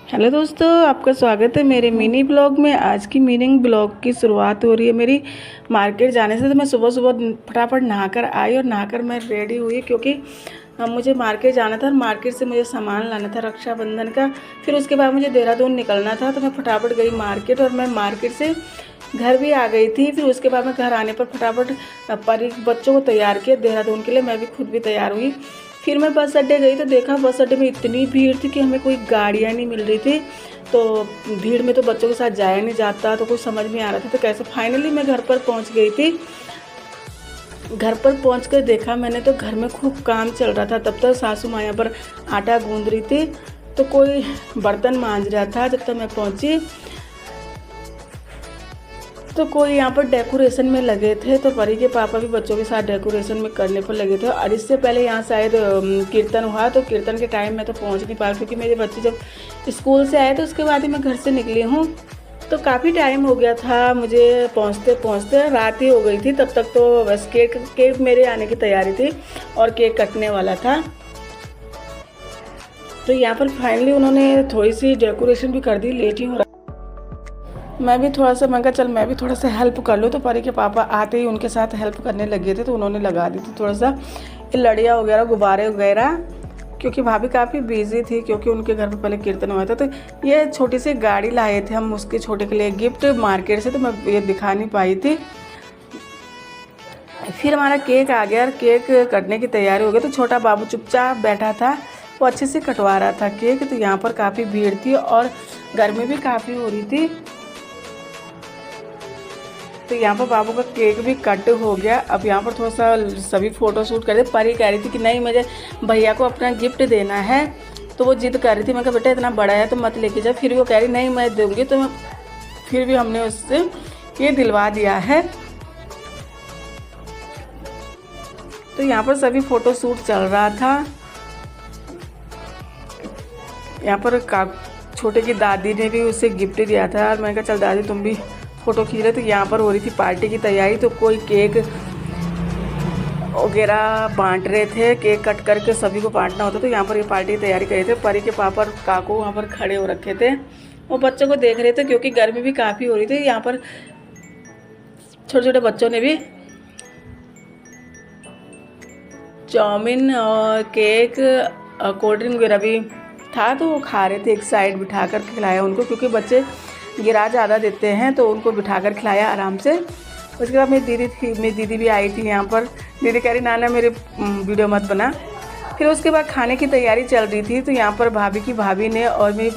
Hello दोस्तों, आपका स्वागत है मेरे मिनी ब्लॉग में। आज की मिनी ब्लॉग की शुरुआत हो रही है मेरी मार्केट जाने से। तो मैं सुबह सुबह फटाफट नहाकर आई और नहाकर मैं रेडी हुई, क्योंकि मुझे मार्केट जाना था और मार्केट से मुझे सामान लाना था रक्षाबंधन का। फिर उसके बाद मुझे देहरादून निकलना था, तो मैं फटाफट गई मार्केट और मैं मार्केट से घर भी आ गई थी। फिर उसके बाद मैं घर आने पर फटाफट बच्चों को तैयार किया देहरादून के लिए। मैं भी खुद भी तैयार हुई। फिर मैं बस अड्डे गई तो देखा बस अड्डे में इतनी भीड़ थी कि हमें कोई गाड़ियाँ नहीं मिल रही थी। तो भीड़ में तो बच्चों के साथ जाया नहीं जाता, तो कुछ समझ नहीं आ रहा था। तो कैसे फाइनली मैं घर पर पहुंच गई थी। घर पर पहुंच कर देखा मैंने तो घर में खूब काम चल रहा था। तब तक सासू माँ यहाँ पर आटा गूंद रही थी, तो कोई बर्तन मांज रहा था। जब तक मैं पहुंची तो कोई यहाँ पर डेकोरेशन में लगे थे। तो परी के पापा भी बच्चों के साथ डेकोरेशन में करने पर लगे थे। और इससे पहले यहाँ शायद कीर्तन हुआ, तो कीर्तन के टाइम मैं तो पहुँच नहीं पाई, क्योंकि मेरे बच्चे जब स्कूल से आए तो उसके बाद ही मैं घर से निकली हूँ। तो काफ़ी टाइम हो गया था मुझे पहुँचते पहुँचते, रात ही हो गई थी। तब तक तो बस केक मेरे आने की तैयारी थी और केक कटने वाला था। तो यहाँ पर फाइनली उन्होंने थोड़ी सी डेकोरेशन भी कर दी। लेट ही हो रहा, मैं भी थोड़ा सा, मैं कहा चल मैं भी थोड़ा सा हेल्प कर लूँ। तो परी के पापा आते ही उनके साथ हेल्प करने लगे थे, तो उन्होंने लगा दी थी थोड़ा सा लड़ियाँ वगैरह, गुब्बारे वगैरह, क्योंकि भाभी काफ़ी बिजी थी, क्योंकि उनके घर पे पहले कीर्तन हुआ था। तो ये छोटी सी गाड़ी लाए थे हम उसके छोटे के लिए गिफ्ट मार्केट से, तो मैं ये दिखा नहीं पाई थी। फिर हमारा केक आ गया और केक कटने की तैयारी हो गई। तो छोटा बाबू चुपचाप बैठा था, वो अच्छे से कटवा रहा था केक। तो यहाँ पर काफ़ी भीड़ थी और गर्मी भी काफ़ी हो रही थी। तो यहाँ पर बाबू का केक भी कट हो गया। अब यहाँ पर थोड़ा सा सभी फ़ोटो शूट कर दे। परी कह रही थी कि नहीं, मुझे भैया को अपना गिफ्ट देना है। तो वो जिद कर रही थी। मैं कहा बेटा इतना बड़ा है तो मत लेके जा। फिर वो कह रही नहीं मैं दूँगी। तो फिर भी हमने उससे ये दिलवा दिया है। तो यहाँ पर सभी फ़ोटो शूट चल रहा था। यहाँ पर छोटे की दादी ने भी उसे गिफ्ट दिया था और मैंने कहा चल दादी तुम भी फ़ोटो खींच रहे। तो यहाँ पर हो रही थी पार्टी की तैयारी। तो कोई केक वगैरह बांट रहे थे, केक कट करके सभी को बांटना होता। तो यहाँ पर ये पार्टी की तैयारी कर रहे थे। परी के पापा और काकू वहाँ पर खड़े हो रखे थे, वो बच्चों को देख रहे थे, क्योंकि गर्मी भी काफ़ी हो रही थी। यहाँ पर छोटे छोटे बच्चों ने भी चाउमीन और केक कोल्ड ड्रिंक वगैरह भी था, तो वो खा रहे थे। एक साइड बिठा कर खिलाया उनको, क्योंकि बच्चे गिरा ज़्यादा देते हैं, तो उनको बिठा कर खिलाया आराम से। उसके बाद मेरी दीदी भी आई थी यहाँ पर। दीदी कह रही नाना मेरे वीडियो मत बना। फिर उसके बाद खाने की तैयारी चल रही थी। तो यहाँ पर भाभी ने और मेरी